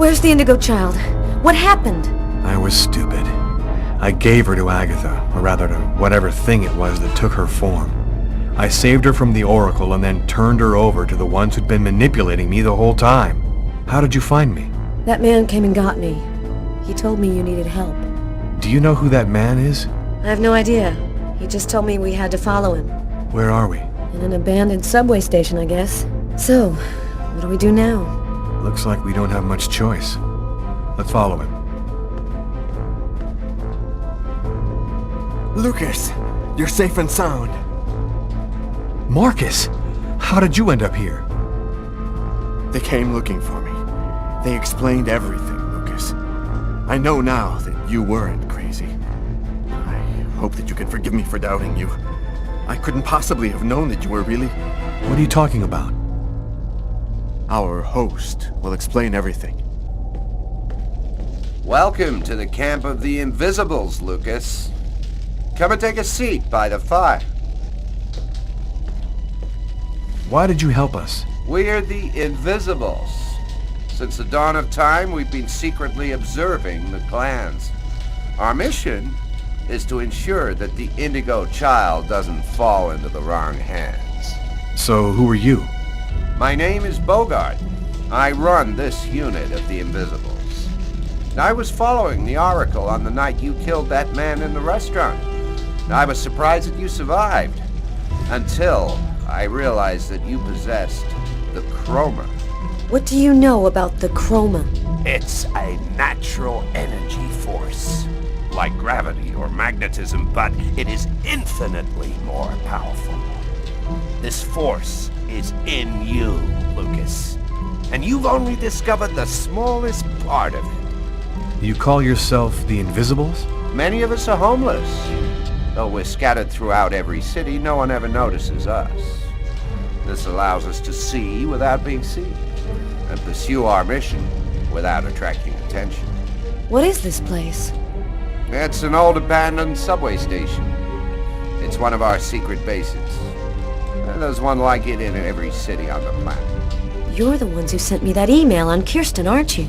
Where's the Indigo Child? What happened? I was stupid. I gave her to Agatha, or rather to whatever thing it was that took her form. I saved her from the Oracle and then turned her over to the ones who'd been manipulating me the whole time. How did you find me? That man came and got me. He told me you needed help. Do you know who that man is? I have no idea. He just told me we had to follow him. Where are we? In an abandoned subway station, I guess. So, what do we do now? Looks like we don't have much choice. Let's follow him. Lucas, you're safe and sound. Marcus! How did you end up here? They came looking for me. They explained everything, Lucas. I know now that you weren't crazy. I hope that you can forgive me for doubting you. I couldn't possibly have known that you were really... What are you talking about? Our host will explain everything. Welcome to the camp of the Invisibles, Lucas. Come and take a seat by the fire. Why did you help us? We're the Invisibles. Since the dawn of time, we've been secretly observing the clans. Our mission is to ensure that the Indigo Child doesn't fall into the wrong hands. So, who are you? My name is Bogart. I run this unit of the Invisibles. I was following the Oracle on the night you killed that man in the restaurant. I was surprised that you survived, until I realized that you possessed the chroma. What do you know about the chroma? It's a natural energy force, like gravity or magnetism, but it is infinitely more powerful. This force is in you, Lucas, and you've only discovered the smallest part of it. You call yourself the Invisibles? Many of us are homeless. Though we're scattered throughout every city, no one ever notices us. This allows us to see without being seen, and pursue our mission without attracting attention. What is this place? It's an old abandoned subway station. It's one of our secret bases. And there's one like it in every city on the planet. You're the ones who sent me that email on Kirsten, aren't you?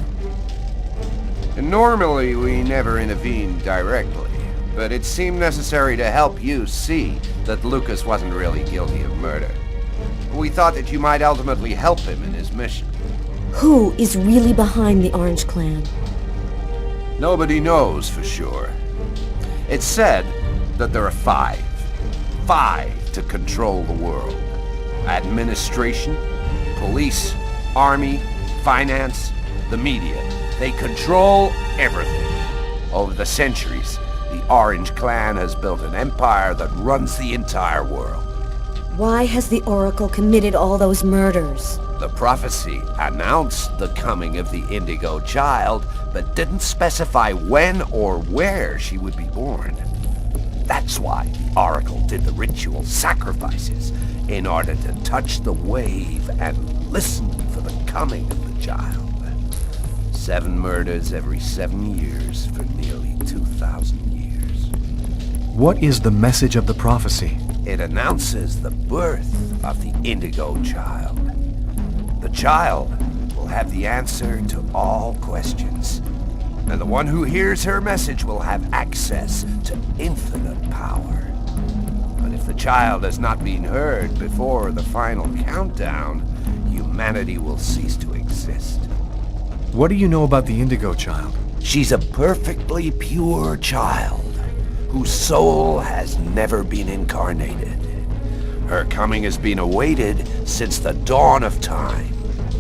And normally we never intervene directly, but it seemed necessary to help you see that Lucas wasn't really guilty of murder. We thought that you might ultimately help him in his mission. Who is really behind the Orange Clan? Nobody knows for sure. It's said that there are five to control the world. Administration, police, army, finance, the media. They control everything. Over the centuries, the Orange Clan has built an empire that runs the entire world. Why has the Oracle committed all those murders? The prophecy announced the coming of the Indigo Child, but didn't specify when or where she would be born. That's why the Oracle did the ritual sacrifices, in order to touch the wave and listen for the coming of the child. 7 murders every 7 years for nearly 2,000 years. What is the message of the prophecy? It announces the birth of the Indigo Child. The child will have the answer to all questions, and the one who hears her message will have access to infinite power. But if the child has not been heard before the final countdown, humanity will cease to exist. What do you know about the Indigo Child? She's a perfectly pure child, whose soul has never been incarnated. Her coming has been awaited since the dawn of time.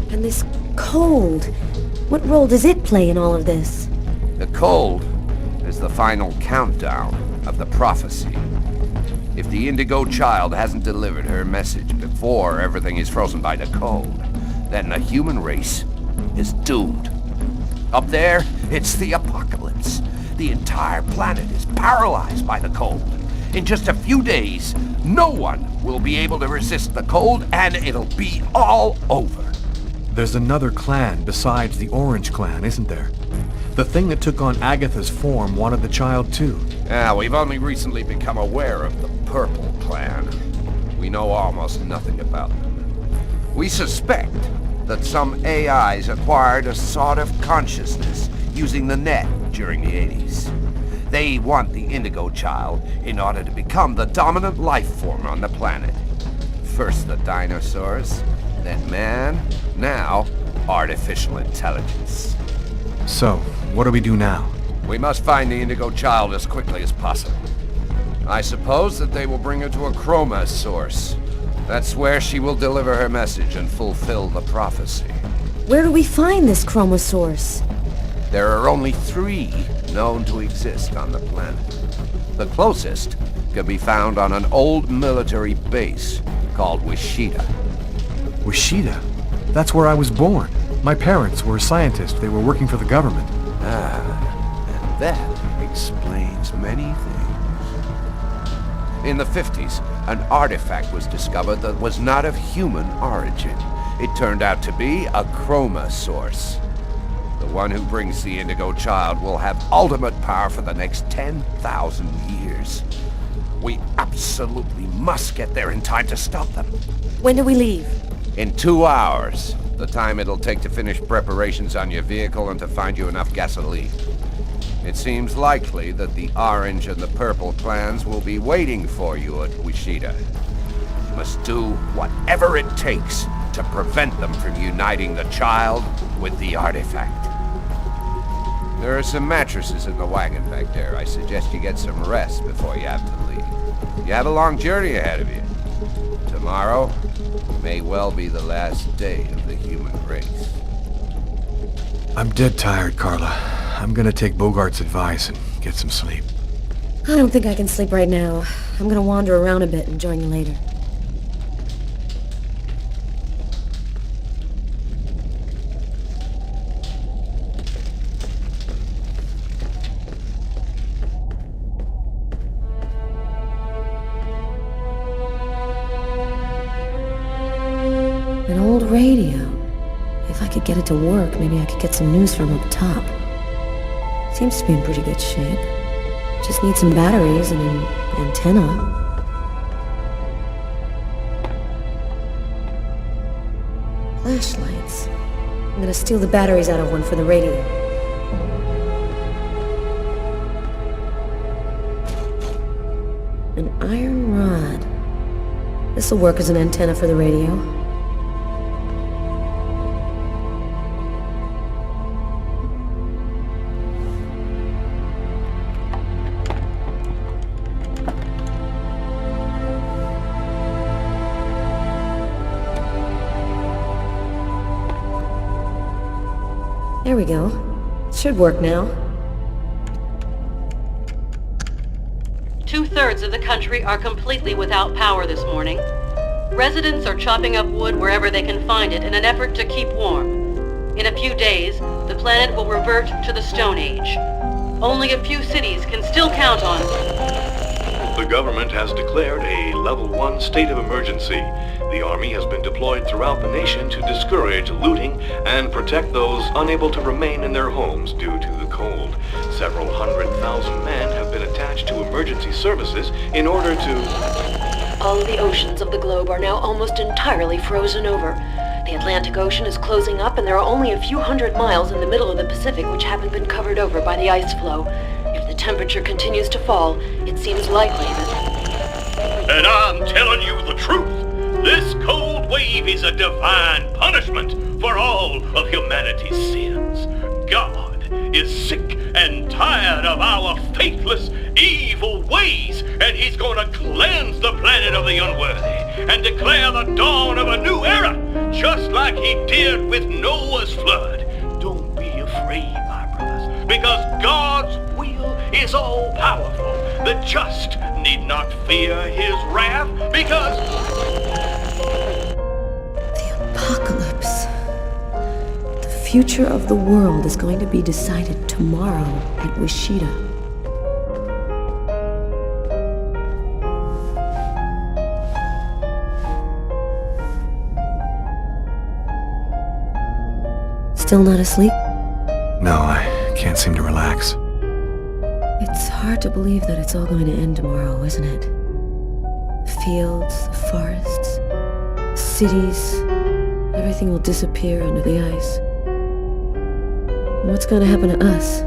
And this cold, what role does it play in all of this? The cold is the final countdown of the prophecy. If the Indigo Child hasn't delivered her message before everything is frozen by the cold, then the human race is doomed. Up there, it's the apocalypse. The entire planet is paralyzed by the cold. In just a few days, no one will be able to resist the cold, and it'll be all over. There's another clan besides the Orange Clan, isn't there? The thing that took on Agatha's form wanted the child too. We've only recently become aware of the Purple Clan. We know almost nothing about them. We suspect that some AIs acquired a sort of consciousness using the net during the 80s. They want the Indigo Child in order to become the dominant life form on the planet. First the dinosaurs, then man, now artificial intelligence. So, what do we do now? We must find the Indigo Child as quickly as possible. I suppose that they will bring her to a chroma source. That's where she will deliver her message and fulfill the prophecy. Where do we find this chroma source? There are only 3 known to exist on the planet. The closest can be found on an old military base called Wahneta. Wahneta? That's where I was born. My parents were scientists. They were working for the government. And that explains many things. In the 50s, an artifact was discovered that was not of human origin. It turned out to be a chroma source. The one who brings the Indigo Child will have ultimate power for the next 10,000 years. We absolutely must get there in time to stop them. When do we leave? In 2 hours. The time it'll take to finish preparations on your vehicle and to find you enough gasoline. It seems likely that the orange and the purple clans will be waiting for you at Wahneta. You must do whatever it takes to prevent them from uniting the child with the artifact. There are some mattresses in the wagon back there. I suggest you get some rest before you have to leave. You have a long journey ahead of you. Tomorrow may well be the last day of the human race. I'm dead tired, Carla. I'm gonna take Bogart's advice and get some sleep. I don't think I can sleep right now. I'm gonna wander around a bit and join you later. An old radio. If I could get it to work, maybe I could get some news from up top. Seems to be in pretty good shape. Just need some batteries and an antenna. Flashlights. I'm gonna steal the batteries out of one for the radio. An iron rod. This'll work as an antenna for the radio. There we go. It should work now. 2/3 of the country are completely without power this morning. Residents are chopping up wood wherever they can find it in an effort to keep warm. In a few days, the planet will revert to the Stone Age. Only a few cities can still count on The government has declared a Level 1 state of emergency. The Army has been deployed throughout the nation to discourage looting and protect those unable to remain in their homes due to the cold. Several 100,000 men have been attached to emergency services in order to... All of the oceans of the globe are now almost entirely frozen over. The Atlantic Ocean is closing up, and there are only a few hundred miles in the middle of the Pacific which haven't been covered over by the ice flow. If the temperature continues to fall, it seems likely that... And I'm telling you the truth. This cold wave is a divine punishment for all of humanity's sins. God is sick and tired of our faithless, evil ways, and he's gonna cleanse the planet of the unworthy and declare the dawn of a new era, just like he did with Noah's flood. Don't be afraid, my brothers, because God's will is all-powerful. The just need not fear his wrath, because... Apocalypse. The future of the world is going to be decided tomorrow at Wahneta. Still not asleep? No, I can't seem to relax. It's hard to believe that it's all going to end tomorrow, isn't it? The fields, the forests, the cities, everything everything will disappear under the ice. And what's gonna happen to us?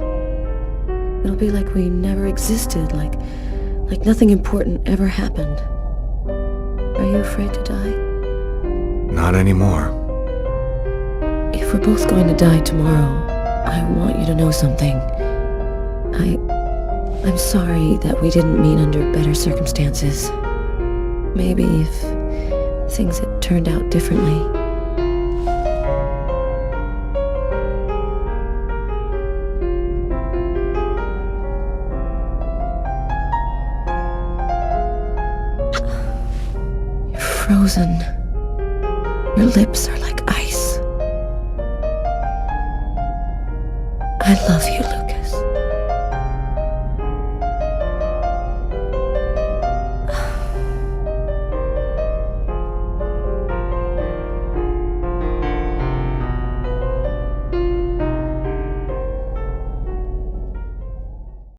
It'll be like we never existed, like nothing important ever happened. Are you afraid to die? Not anymore. If we're both going to die tomorrow, I want you to know something. I'm sorry that we didn't meet under better circumstances. Maybe if things had turned out differently. You're frozen. Your lips are like ice. I love you, Luke.